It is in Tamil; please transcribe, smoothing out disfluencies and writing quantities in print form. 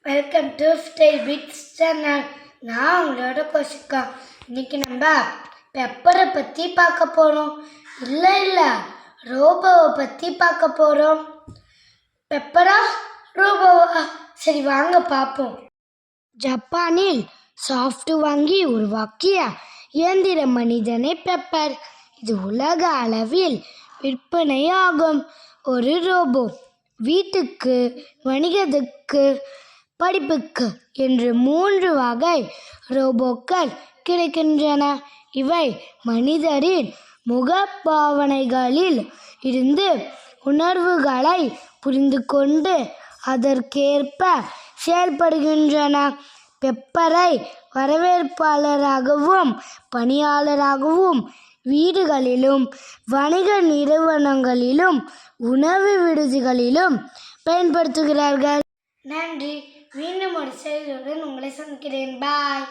Welcome to style bits channel. நான் உங்களோட கோஷிக்கா. இன்னைக்கு நம்ம பெப்பரை பற்றி பார்க்க போகிறோம். இல்லை ரோபோவை பற்றி பார்க்க போகிறோம். பெப்பரா ரோபோவா? சரி வாங்க பார்ப்போம். ஜப்பானில் சாஃப்ட் வாங்கி உருவாக்கிய இயந்திர மனிதனே பெப்பர். இது உலக அளவில் விற்பனையாகும் ஒரு ரோபோ. வீட்டுக்கு, வணிகத்துக்கு, படிப்புக்கு என்று 3 வகை ரோபோக்கள் கிடைக்கின்றன. இவை மனிதரின் முகபாவனைகளில் இருந்து உணர்வுகளை புரிந்து கொண்டு அதற்கேற்ப செயல்படுகின்றன. பெப்பரை வரவேற்பாளராகவும் பணியாளராகவும் வீடுகளிலும் வணிக நிறுவனங்களிலும் உணவு விடுதிகளிலும் பயன்படுத்துகிறார்கள். நன்றி. மீண்டும் ஒரு செய்தியுடன் உங்களை சந்திக்கிறேன். பாய்.